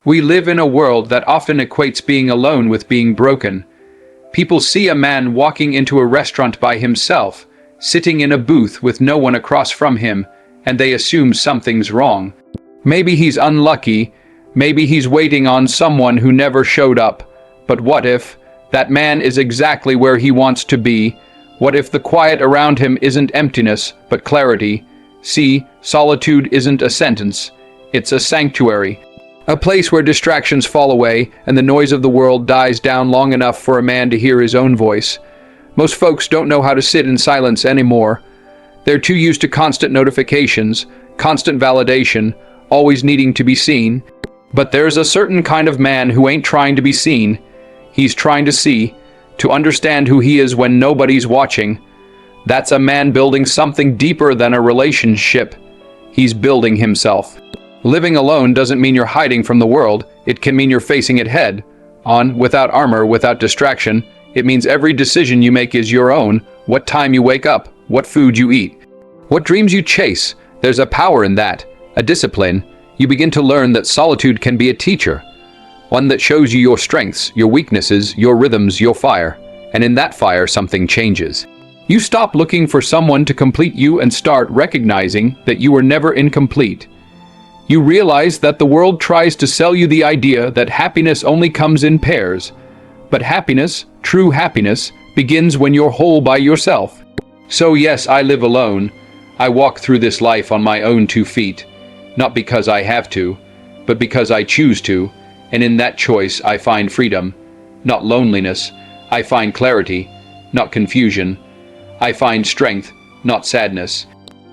We live in a world that often equates being alone with being broken. People see a man walking into a restaurant by himself, sitting in a booth with no one across from him, and they assume something's wrong. Maybe he's unlucky, maybe he's waiting on someone who never showed up. But what if that man is exactly where he wants to be? What if the quiet around him isn't emptiness, but clarity? See, solitude isn't a sentence, it's a sanctuary. A place where distractions fall away and the noise of the world dies down long enough for a man to hear his own voice. Most folks don't know how to sit in silence anymore. They're too used to constant notifications, constant validation, always needing to be seen. But there's a certain kind of man who ain't trying to be seen. He's trying to see, to understand who he is when nobody's watching. That's a man building something deeper than a relationship. He's building himself. Living alone doesn't mean you're hiding from the world. It can mean you're facing it head on, without armor, without distraction. It means every decision you make is your own. What time you wake up, what food you eat, what dreams you chase. There's a power in that, a discipline. You begin to learn that solitude can be a teacher, one that shows you your strengths, your weaknesses, your rhythms, your fire. And in that fire, something changes. You stop looking for someone to complete you and start recognizing that you were never incomplete. You realize that the world tries to sell you the idea that happiness only comes in pairs. But happiness, true happiness, begins when you're whole by yourself. So yes, I live alone. I walk through this life on my own 2 feet. Not because I have to, but because I choose to. And in that choice, I find freedom. Not loneliness. I find clarity, not confusion. I find strength, not sadness.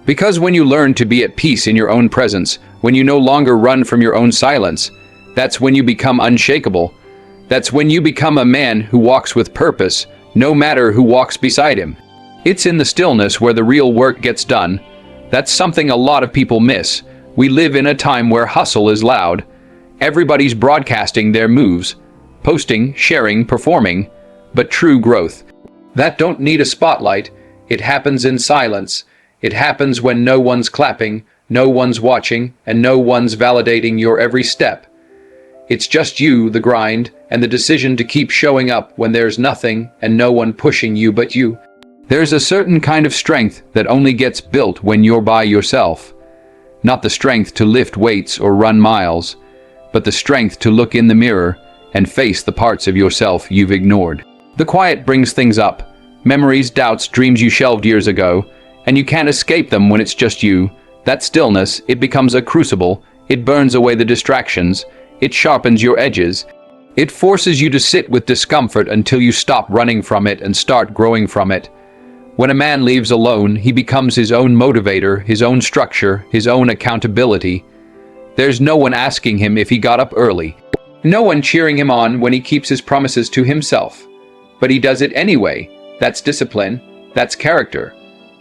Because when you learn to be at peace in your own presence, when you no longer run from your own silence, that's when you become unshakable. That's when you become a man who walks with purpose, no matter who walks beside him. It's in the stillness where the real work gets done. That's something a lot of people miss. We live in a time where hustle is loud. Everybody's broadcasting their moves, posting, sharing, performing. But true growth, that don't need a spotlight. It happens in silence. It happens when no one's clapping, no one's watching, and no one's validating your every step. It's just you, the grind, and the decision to keep showing up when there's nothing and no one pushing you but you. There's a certain kind of strength that only gets built when you're by yourself. Not the strength to lift weights or run miles, but the strength to look in the mirror and face the parts of yourself you've ignored. The quiet brings things up, memories, doubts, dreams you shelved years ago, and you can't escape them when it's just you. That stillness, it becomes a crucible. It burns away the distractions. It sharpens your edges. It forces you to sit with discomfort until you stop running from it and start growing from it. When a man leaves alone, he becomes his own motivator, his own structure, his own accountability. There's no one asking him if he got up early. No one cheering him on when he keeps his promises to himself. But he does it anyway. That's discipline. That's character.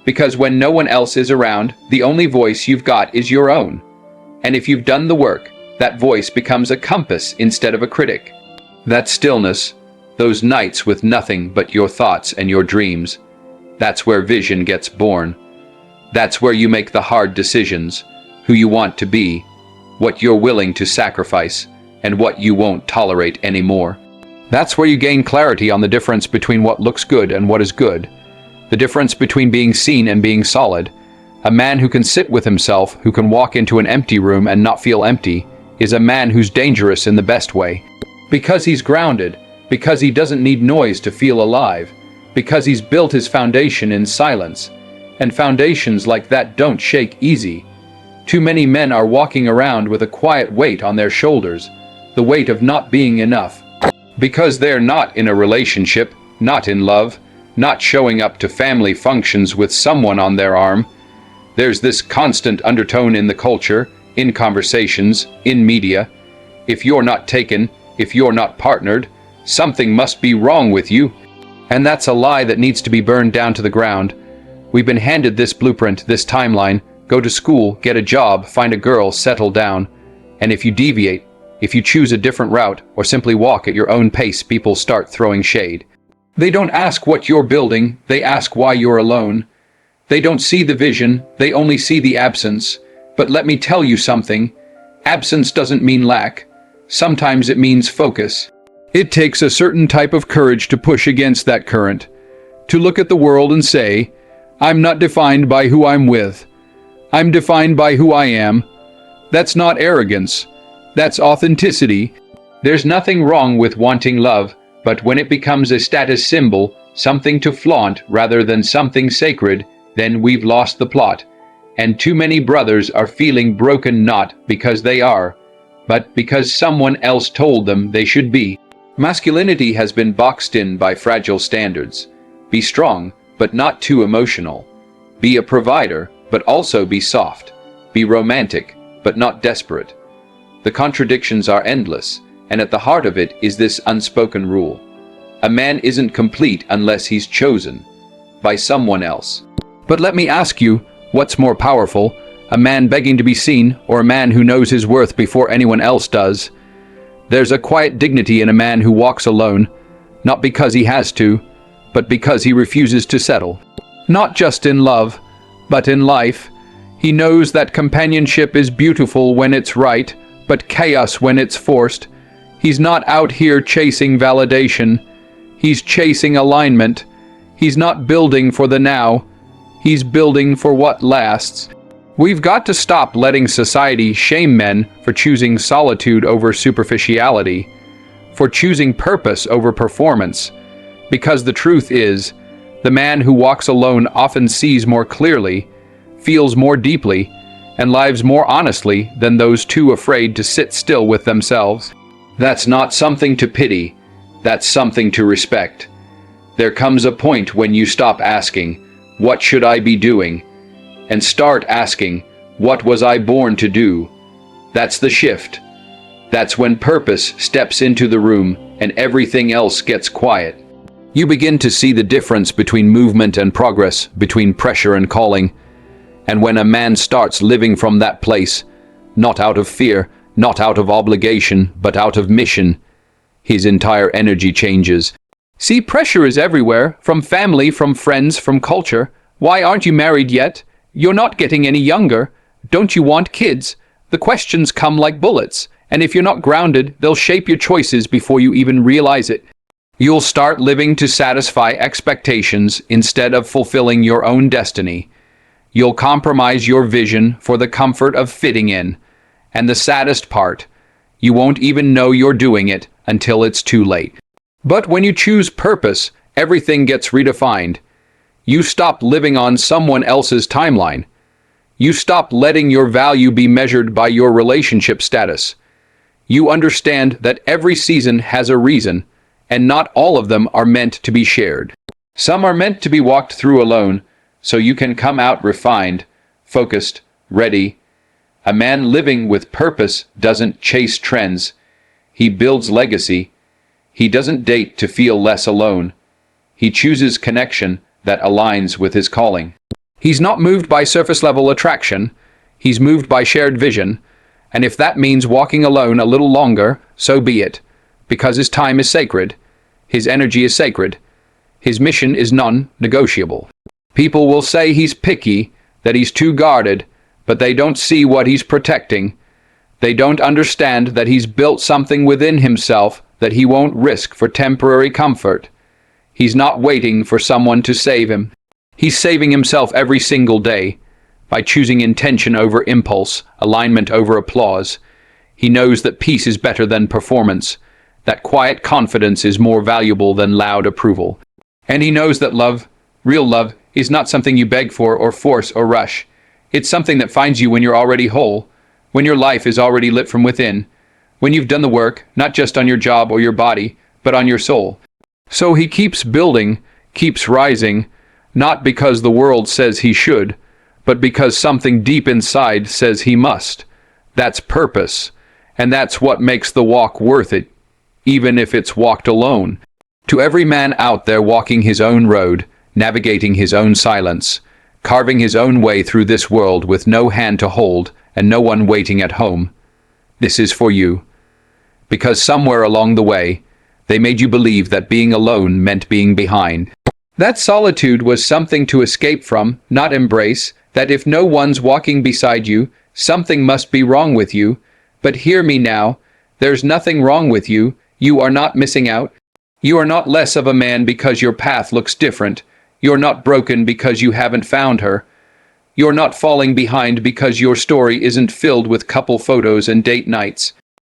Because when no one else is around, the only voice you've got is your own. And if you've done the work, that voice becomes a compass instead of a critic. That stillness, those nights with nothing but your thoughts and your dreams, that's where vision gets born. That's where you make the hard decisions, who you want to be, what you're willing to sacrifice, and what you won't tolerate anymore. That's where you gain clarity on the difference between what looks good and what is good. The difference between being seen and being solid. A man who can sit with himself, who can walk into an empty room and not feel empty, is a man who's dangerous in the best way. Because he's grounded, because he doesn't need noise to feel alive, because he's built his foundation in silence. And foundations like that don't shake easy. Too many men are walking around with a quiet weight on their shoulders, the weight of not being enough. Because they're not in a relationship, not in love, not showing up to family functions with someone on their arm. There's this constant undertone in the culture, in conversations, in media. If you're not taken, if you're not partnered, something must be wrong with you. And that's a lie that needs to be burned down to the ground. We've been handed this blueprint, this timeline. Go to school, get a job, find a girl, settle down. And if you deviate, if you choose a different route, or simply walk at your own pace, people start throwing shade. They don't ask what you're building, they ask why you're alone. They don't see the vision, they only see the absence. But let me tell you something. Absence doesn't mean lack. Sometimes it means focus. It takes a certain type of courage to push against that current, to look at the world and say, I'm not defined by who I'm with. I'm defined by who I am. That's not arrogance. That's authenticity. There's nothing wrong with wanting love, but when it becomes a status symbol, something to flaunt rather than something sacred, then we've lost the plot. And too many brothers are feeling broken not because they are, but because someone else told them they should be. Masculinity has been boxed in by fragile standards. Be strong, but not too emotional. Be a provider, but also be soft. Be romantic, but not desperate. The contradictions are endless, and at the heart of it is this unspoken rule. A man isn't complete unless he's chosen by someone else. But let me ask you, what's more powerful, a man begging to be seen or a man who knows his worth before anyone else does? There's a quiet dignity in a man who walks alone, not because he has to, but because he refuses to settle. Not just in love, but in life. He knows that companionship is beautiful when it's right, but chaos when it's forced. He's not out here chasing validation. He's chasing alignment. He's not building for the now. He's building for what lasts. We've got to stop letting society shame men for choosing solitude over superficiality, for choosing purpose over performance. Because the truth is, the man who walks alone often sees more clearly, feels more deeply, and lives more honestly than those too afraid to sit still with themselves. That's not something to pity, that's something to respect. There comes a point when you stop asking, what should I be doing? And start asking, what was I born to do? That's the shift. That's when purpose steps into the room and everything else gets quiet. You begin to see the difference between movement and progress, between pressure and calling. And when a man starts living from that place, not out of fear, not out of obligation, but out of mission, his entire energy changes. See, pressure is everywhere, from family, from friends, from culture. Why aren't you married yet? You're not getting any younger. Don't you want kids? The questions come like bullets, and if you're not grounded, they'll shape your choices before you even realize it. You'll start living to satisfy expectations instead of fulfilling your own destiny. You'll compromise your vision for the comfort of fitting in. And the saddest part, you won't even know you're doing it until it's too late. But when you choose purpose, everything gets redefined. You stop living on someone else's timeline. You stop letting your value be measured by your relationship status. You understand that every season has a reason, and not all of them are meant to be shared. Some are meant to be walked through alone, so you can come out refined, focused, ready. A man living with purpose doesn't chase trends. He builds legacy. He doesn't date to feel less alone. He chooses connection that aligns with his calling. He's not moved by surface-level attraction. He's moved by shared vision. And if that means walking alone a little longer, so be it. Because his time is sacred. His energy is sacred. His mission is non-negotiable. People will say he's picky, that he's too guarded, but they don't see what he's protecting. They don't understand that he's built something within himself that he won't risk for temporary comfort. He's not waiting for someone to save him. He's saving himself every single day by choosing intention over impulse, alignment over applause. He knows that peace is better than performance, that quiet confidence is more valuable than loud approval. And he knows that love, real love, is not something you beg for or force or rush. It's something that finds you when you're already whole, when your life is already lit from within, when you've done the work, not just on your job or your body, but on your soul. So he keeps building, keeps rising, not because the world says he should, but because something deep inside says he must. That's purpose, and that's what makes the walk worth it, even if it's walked alone. To every man out there walking his own road, navigating his own silence, carving his own way through this world with no hand to hold and no one waiting at home, this is for you. Because somewhere along the way, they made you believe that being alone meant being behind. That solitude was something to escape from, not embrace, that if no one's walking beside you, something must be wrong with you. But hear me now, There's nothing wrong with you. You are not missing out. You are not less of a man because your path looks different. You're not broken because you haven't found her. You're not falling behind because your story isn't filled with couple photos and date nights.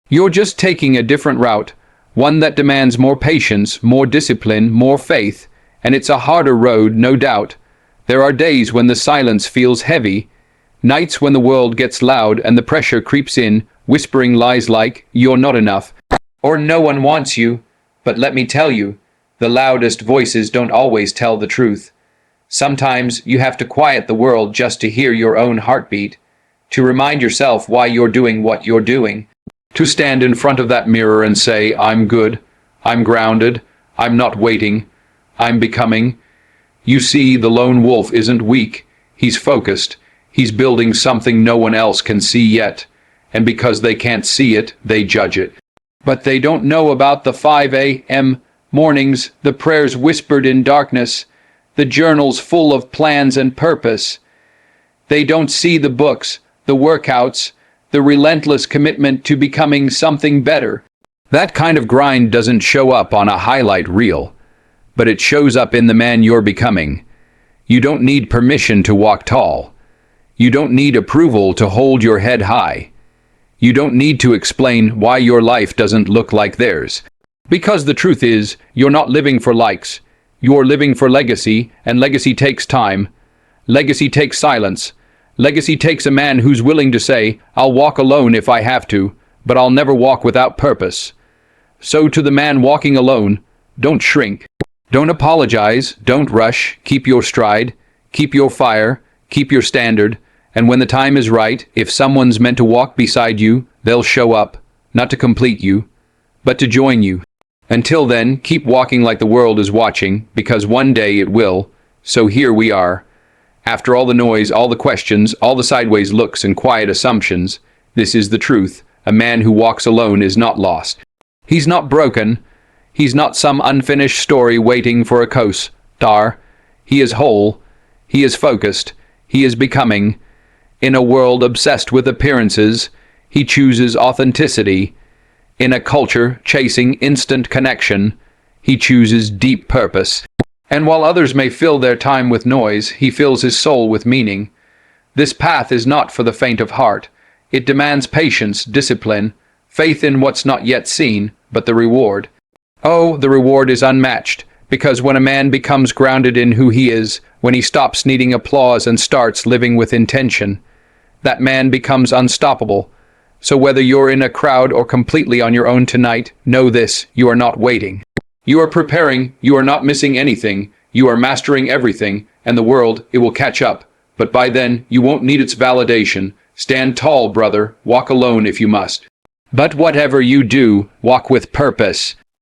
You're just taking a different route, one that demands more patience, more discipline, more faith, and it's a harder road, no doubt. There are days when the silence feels heavy, nights when the world gets loud and the pressure creeps in, whispering lies like, "You're not enough," or "No one wants you." But let me tell you, the loudest voices don't always tell the truth. Sometimes you have to quiet the world just to hear your own heartbeat, to remind yourself why you're doing what you're doing, to stand in front of that mirror and say, "I'm good, I'm grounded, I'm not waiting, I'm becoming." You see, the lone wolf isn't weak, he's focused, he's building something no one else can see yet, and because they can't see it, they judge it. But they don't know about the 5 a.m. mornings, the prayers whispered in darkness, the journals full of plans and purpose. They don't see the books, the workouts, the relentless commitment to becoming something better. That kind of grind doesn't show up on a highlight reel, but it shows up in the man you're becoming. You don't need permission to walk tall. You don't need approval to hold your head high. You don't need to explain why your life doesn't look like theirs. Because the truth is, you're not living for likes. You're living for legacy, and legacy takes time. Legacy takes silence. Legacy takes a man who's willing to say, "I'll walk alone if I have to, but I'll never walk without purpose." So to the man walking alone, don't shrink. Don't apologize, don't rush, keep your stride, keep your fire, keep your standard, and when the time is right, if someone's meant to walk beside you, they'll show up, not to complete you, but to join you. Until then, keep walking like the world is watching, because one day it will. So here we are. After all the noise, all the questions, all the sideways looks and quiet assumptions, this is the truth. A man who walks alone is not lost. He's not broken. He's not some unfinished story waiting for a co-star. He is whole. He is focused. He is becoming. In a world obsessed with appearances, he chooses authenticity. In a culture chasing instant connection, he chooses deep purpose. And while others may fill their time with noise, he fills his soul with meaning. This path is not for the faint of heart. It demands patience, discipline, faith in what's not yet seen, but the reward. Oh, the reward is unmatched, because when a man becomes grounded in who he is, when he stops needing applause and starts living with intention, that man becomes unstoppable. So whether you're in a crowd or completely on your own tonight, know this, you are not waiting. You are preparing, you are not missing anything, you are mastering everything, and the world, it will catch up. But by then, you won't need its validation. Stand tall, brother, walk alone if you must. But whatever you do, walk with purpose.